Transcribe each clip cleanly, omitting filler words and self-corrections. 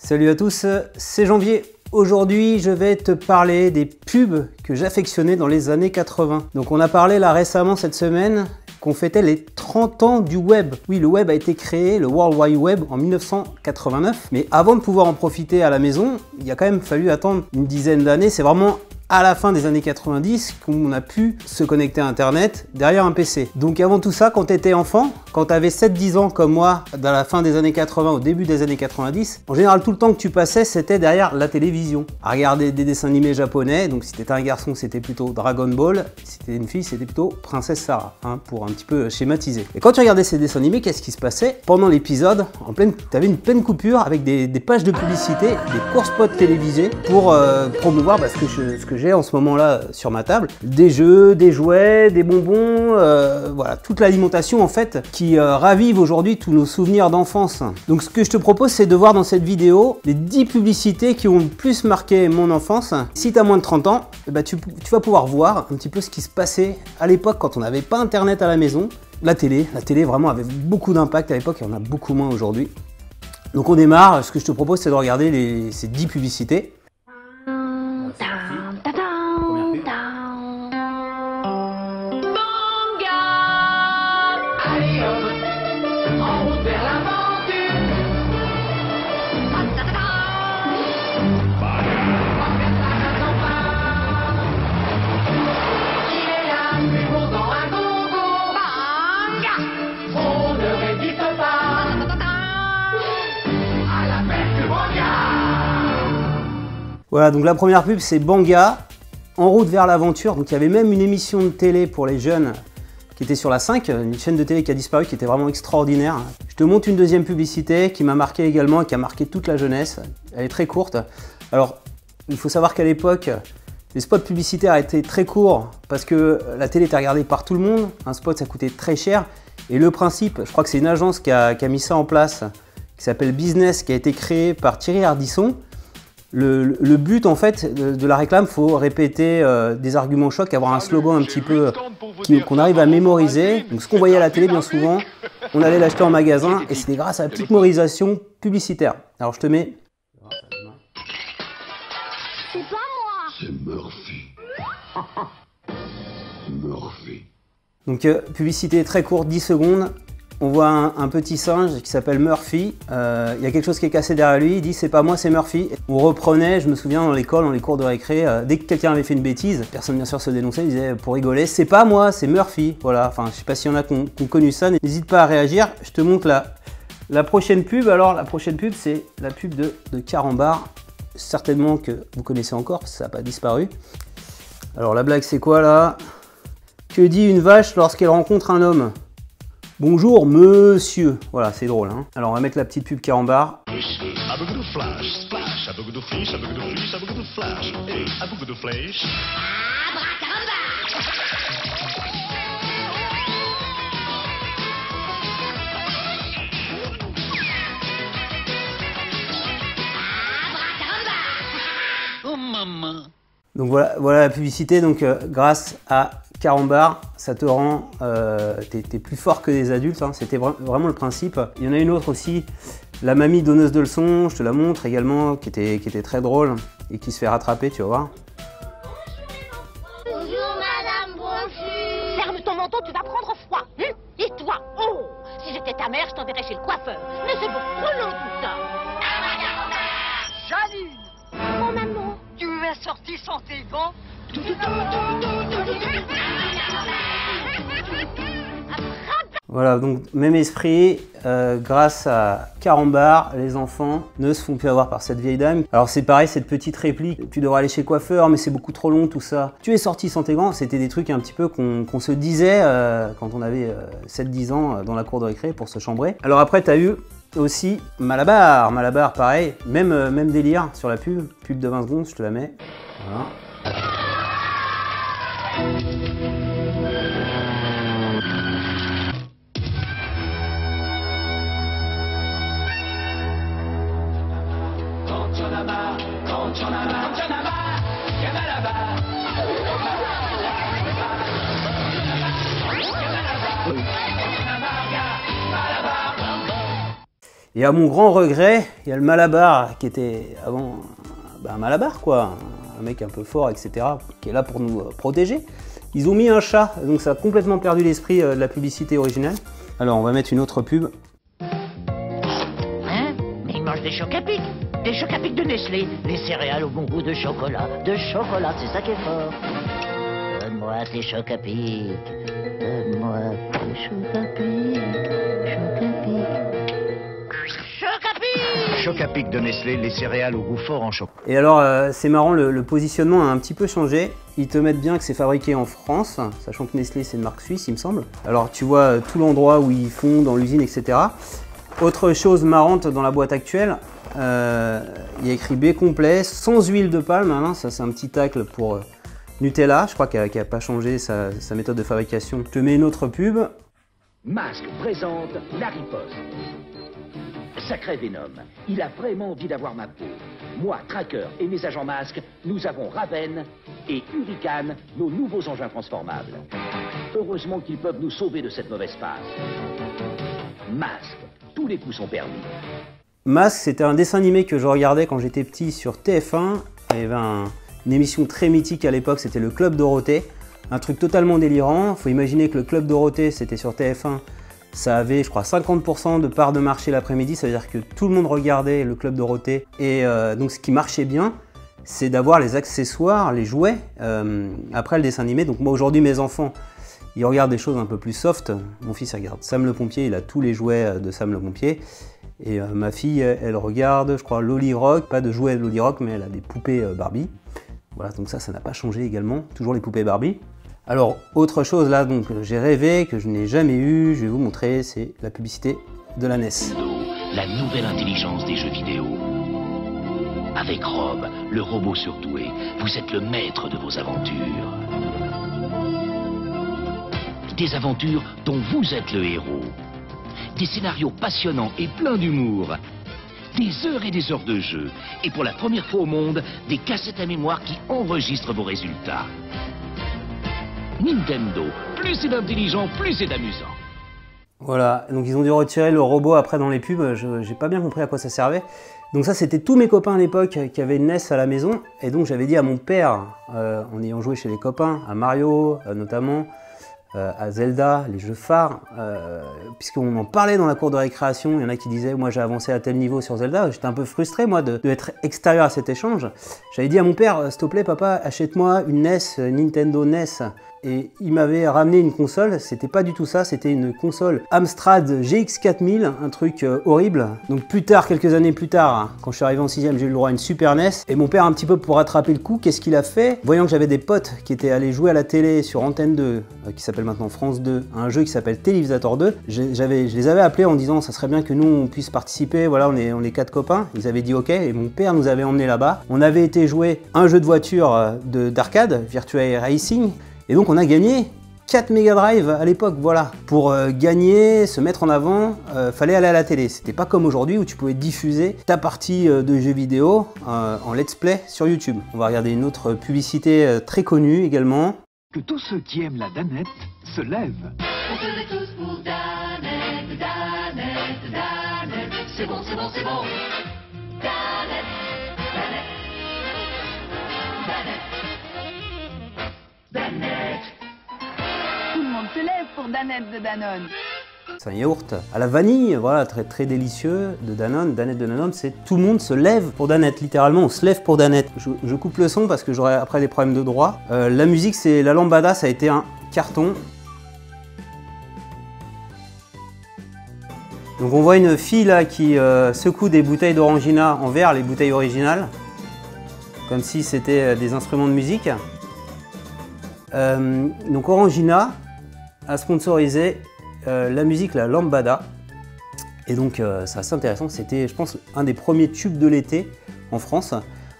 Salut à tous, c'est Janvier. Aujourd'hui, je vais te parler des pubs que j'affectionnais dans les années 80. Donc on a parlé là récemment cette semaine qu'on fêtait les 30 ans du web. Oui, le web a été créé, le World Wide Web, en 1989. Mais avant de pouvoir en profiter à la maison, il a quand même fallu attendre une dizaine d'années. C'est vraiment à la fin des années 90 qu'on a pu se connecter à Internet derrière un PC. Donc avant tout ça, quand tu étais enfant, quand tu avais 7-10 ans comme moi, dans la fin des années 80, au début des années 90, en général tout le temps que tu passais, c'était derrière la télévision, à regarder des dessins animés japonais. Donc si tu étais un garçon, c'était plutôt Dragon Ball, si tu étais une fille, c'était plutôt Princesse Sarah, hein, pour un petit peu schématiser. Et quand tu regardais ces dessins animés, qu'est-ce qui se passait? Pendant l'épisode, tu avais une pleine coupure avec des pages de publicité, des courts spots télévisés pour promouvoir ce que j'ai en ce moment-là sur ma table, des jeux, des jouets, des bonbons, voilà, toute l'alimentation en fait qui ravive aujourd'hui tous nos souvenirs d'enfance. Donc ce que je te propose, c'est de voir dans cette vidéo les 10 publicités qui ont le plus marqué mon enfance. Si tu as moins de 30 ans, tu vas pouvoir voir un petit peu ce qui se passait à l'époque quand on n'avait pas internet à la maison. La télé vraiment avait beaucoup d'impact à l'époque, il y en a beaucoup moins aujourd'hui. Donc on démarre, ce que je te propose c'est de regarder ces 10 publicités. Voilà, donc la première pub c'est Banga, en route vers l'aventure. Donc il y avait même une émission de télé pour les jeunes qui était sur la 5, une chaîne de télé qui a disparu, qui était vraiment extraordinaire. Je te montre une deuxième publicité qui m'a marqué également et qui a marqué toute la jeunesse. Elle est très courte. Alors, il faut savoir qu'à l'époque, les spots publicitaires étaient très courts parce que la télé était regardée par tout le monde. Un spot, ça coûtait très cher. Et le principe, je crois que c'est une agence qui a mis ça en place, qui s'appelle Business, qui a été créée par Thierry Ardisson. Le but en fait de la réclame, il faut répéter des arguments chocs, avoir un slogan un petit peu qu'on arrive à mémoriser. Donc ce qu'on voyait à la télé bien souvent, on allait l'acheter en magasin et c'était grâce à la petite mémorisation publicitaire. Alors je te mets... C'est pas moi! C'est Murphy. Murphy. Donc publicité très courte, 10 secondes. On voit un petit singe qui s'appelle Murphy, il y a quelque chose qui est cassé derrière lui, il dit c'est pas moi c'est Murphy. On reprenait, je me souviens dans l'école, dans les cours de récré, dès que quelqu'un avait fait une bêtise, personne bien sûr se dénonçait, il disait pour rigoler c'est pas moi c'est Murphy. Voilà, enfin je sais pas s'il y en a qui ont connu ça, n'hésite pas à réagir. Je te montre la prochaine pub. Alors la prochaine pub c'est la pub de Carambar, certainement que vous connaissez encore parce que ça n'a pas disparu. Alors la blague c'est quoi là? Que dit une vache lorsqu'elle rencontre un homme? Bonjour monsieur. Voilà, c'est drôle. Hein. Alors on va mettre la petite pub Carambar. Donc voilà la publicité. Donc grâce à Carambar, ça te rend, t'es plus fort que des adultes, hein. C'était vraiment le principe. Il y en a une autre aussi, la mamie donneuse de leçons, je te la montre également, qui était très drôle et qui se fait rattraper, tu vas voir. Bonjour madame, bonjour! Ferme ton menton, tu vas prendre froid. Et toi, oh! Si j'étais ta mère, je t'enverrais chez le coiffeur. Mais c'est beaucoup trop long tout ça. Janine! Oh maman! Tu es sortie sans tes gants? Voilà, donc même esprit, grâce à Carambar, les enfants ne se font plus avoir par cette vieille dame. Alors c'est pareil, cette petite réplique, tu devrais aller chez le coiffeur, mais c'est beaucoup trop long tout ça. Tu es sorti sans tes gants, c'était des trucs un petit peu qu'on se disait quand on avait 7-10 ans dans la cour de récré pour se chambrer. Alors après, tu as eu aussi Malabar pareil, même délire sur la pub de 20 secondes, je te la mets. Voilà. Et à mon grand regret, il y a le Malabar qui était avant un Malabar quoi, un mec un peu fort, etc., qui est là pour nous protéger. Ils ont mis un chat, donc ça a complètement perdu l'esprit de la publicité originale. Alors on va mettre une autre pub. Hein? Mais il mange des chocs à pic. Des chocs à pic de Nestlé. Les céréales au bon goût de chocolat. De chocolat, c'est ça qui est fort. Donne-moi tes chocs à pic. Donne-moi tes chocs à pic. Chocs à pic. Chocs à pic. Choc à pic de Nestlé, les céréales au goût fort en chocolat. Et alors c'est marrant, le positionnement a un petit peu changé. Ils te mettent bien que c'est fabriqué en France, sachant que Nestlé c'est une marque suisse il me semble. Alors tu vois tout l'endroit où ils font, dans l'usine, etc. Autre chose marrante dans la boîte actuelle, il y a écrit B complet, sans huile de palme, hein, ça c'est un petit tacle pour Nutella, je crois qu'elle n'a pas changé sa méthode de fabrication. Je te mets une autre pub. Mask présente la riposte. Sacré Venom, il a vraiment envie d'avoir ma peau. Moi, Tracker et mes agents Mask, nous avons Raven et Hurricane, nos nouveaux engins transformables. Heureusement qu'ils peuvent nous sauver de cette mauvaise passe. Mask, tous les coups sont permis. Mask, c'était un dessin animé que je regardais quand j'étais petit sur TF1. Il y avait une émission très mythique à l'époque, c'était le Club Dorothée. Un truc totalement délirant. Il faut imaginer que le Club Dorothée, c'était sur TF1. Ça avait, je crois, 50% de part de marché l'après-midi. Ça veut dire que tout le monde regardait le Club Dorothée. Et donc, ce qui marchait bien, c'est d'avoir les accessoires, les jouets, après le dessin animé. Donc moi, aujourd'hui, mes enfants, ils regardent des choses un peu plus soft. Mon fils, il regarde Sam le Pompier. Il a tous les jouets de Sam le Pompier. Et ma fille, elle regarde, je crois, Lolly Rock. Pas de jouets Lolly Rock, mais elle a des poupées Barbie. Voilà, donc ça n'a pas changé également. Toujours les poupées Barbie. Alors, autre chose là, donc j'ai rêvé, que je n'ai jamais eu, je vais vous montrer, c'est la publicité de la NES. La nouvelle intelligence des jeux vidéo. Avec Rob, le robot surdoué, vous êtes le maître de vos aventures. Des aventures dont vous êtes le héros. Des scénarios passionnants et pleins d'humour. Des heures et des heures de jeu. Et pour la première fois au monde, des cassettes à mémoire qui enregistrent vos résultats. Nintendo, plus c'est intelligent, plus c'est amusant. Voilà, donc ils ont dû retirer le robot après dans les pubs, j'ai pas bien compris à quoi ça servait. Donc ça, c'était tous mes copains à l'époque qui avaient une NES à la maison. Et donc j'avais dit à mon père, en ayant joué chez les copains, à Mario notamment, à Zelda, les jeux phares, puisqu'on en parlait dans la cour de récréation, il y en a qui disaient « moi j'ai avancé à tel niveau sur Zelda », j'étais un peu frustré moi d'être extérieur à cet échange. J'avais dit à mon père « s'il te plaît papa, achète-moi une NES, Nintendo NES ». Et il m'avait ramené une console, c'était pas du tout ça, c'était une console Amstrad GX4000, un truc horrible. Donc plus tard, quelques années plus tard, quand je suis arrivé en 6ème, j'ai eu le droit à une Super NES. Et mon père, un petit peu pour rattraper le coup, qu'est-ce qu'il a fait? Voyant que j'avais des potes qui étaient allés jouer à la télé sur Antenne 2, qui s'appelle maintenant France 2, un jeu qui s'appelle Télévisateur 2, je les avais appelés en disant ça serait bien que nous on puisse participer, voilà on est 4 copains. Ils avaient dit ok, et mon père nous avait emmenés là-bas. On avait été jouer un jeu de voiture d'arcade, Virtua Racing. Et donc on a gagné 4 Mega Drive à l'époque, voilà. Pour gagner, se mettre en avant, fallait aller à la télé. C'était pas comme aujourd'hui où tu pouvais diffuser ta partie de jeux vidéo en let's play sur YouTube. On va regarder une autre publicité très connue également. Que tous ceux qui aiment la danette se lèvent. On se lève tous pour Danette, Danette, Danette. C'est bon, c'est bon, c'est bon. Danette, Danette, Danette, Danette. Tout le monde se lève pour Danette de Danone. C'est un yaourt à la vanille, voilà, très très délicieux de Danone. Danette de Danone, c'est tout le monde se lève pour Danette, littéralement on se lève pour Danette. Je coupe le son parce que j'aurai après des problèmes de droit. La musique, c'est la lambada, ça a été un carton. Donc on voit une fille là qui secoue des bouteilles d'orangina en verre, les bouteilles originales, comme si c'était des instruments de musique. Donc Orangina a sponsorisé la musique, la lambada. Et donc c'est assez intéressant, c'était je pense un des premiers tubes de l'été en France.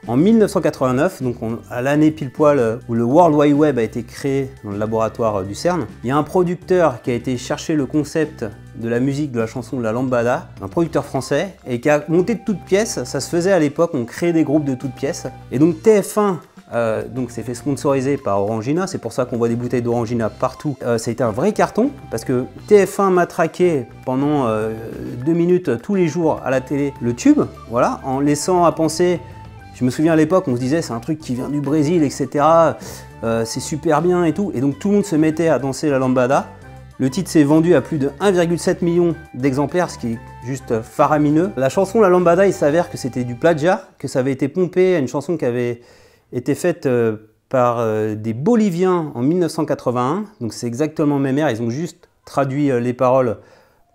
En 1989, donc à l'année pile poil où le World Wide Web a été créé dans le laboratoire du CERN, il y a un producteur qui a été chercher le concept de la musique de la chanson de la lambada, un producteur français, et qui a monté de toutes pièces. Ça se faisait à l'époque, on créait des groupes de toutes pièces. Et donc TF1 donc c'est fait sponsoriser par Orangina, c'est pour ça qu'on voit des bouteilles d'Orangina partout. Ça a été un vrai carton parce que TF1 m'a traqué pendant 2 minutes tous les jours à la télé le tube, voilà, en laissant à penser, je me souviens à l'époque on se disait c'est un truc qui vient du Brésil, etc. C'est super bien et tout, et donc tout le monde se mettait à danser la lambada. Le titre s'est vendu à plus de 1,7 million d'exemplaires, ce qui est juste faramineux. La chanson La Lambada, il s'avère que c'était du plagiat, que ça avait été pompé à une chanson qui avait été faite par des Boliviens en 1981. Donc c'est exactement le même air, ils ont juste traduit les paroles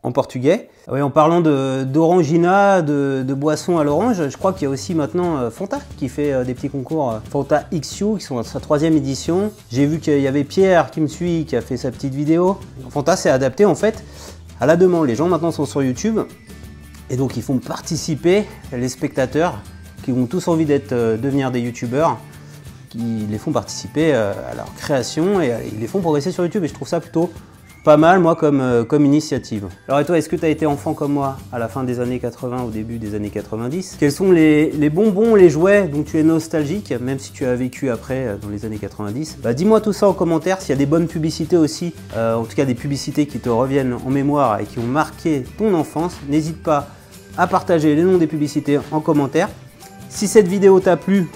en portugais. Oui, en parlant d'Orangina, de boissons à l'orange, je crois qu'il y a aussi maintenant Fanta qui fait des petits concours. Fanta XU qui sont à sa 3e édition. J'ai vu qu'il y avait Pierre qui me suit, qui a fait sa petite vidéo. Fanta s'est adapté en fait à la demande. Les gens maintenant sont sur YouTube et donc ils font participer les spectateurs qui ont tous envie devenir des youtubeurs. Ils les font participer à leur création et ils les font progresser sur YouTube et je trouve ça plutôt pas mal, moi, comme initiative. Alors et toi, est-ce que tu as été enfant comme moi à la fin des années 80, au début des années 90? Quels sont les bonbons, les jouets dont tu es nostalgique, même si tu as vécu après, dans les années 90? Bah, dis-moi tout ça en commentaire, s'il y a des bonnes publicités aussi, en tout cas des publicités qui te reviennent en mémoire et qui ont marqué ton enfance. N'hésite pas à partager les noms des publicités en commentaire. Si cette vidéo t'a plu,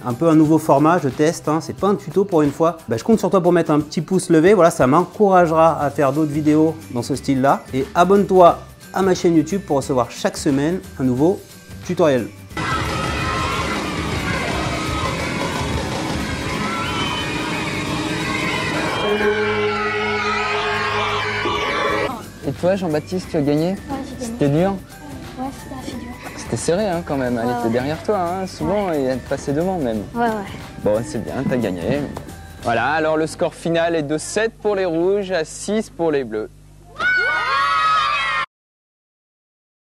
un peu un nouveau format, je teste, hein, c'est pas un tuto pour une fois. Bah, je compte sur toi pour mettre un petit pouce levé, voilà, ça m'encouragera à faire d'autres vidéos dans ce style-là. Et abonne-toi à ma chaîne YouTube pour recevoir chaque semaine un nouveau tutoriel. Et toi, Jean-Baptiste, tu as gagné? Ouais, j'ai gagné. C'était dur? Ouais, c'était assez dur. C'était serré hein, quand même, elle était derrière toi, hein, souvent, et elle te passait devant même. Ouais. Bon, c'est bien, t'as gagné. Voilà, alors le score final est de 7 pour les rouges à 6 pour les bleus.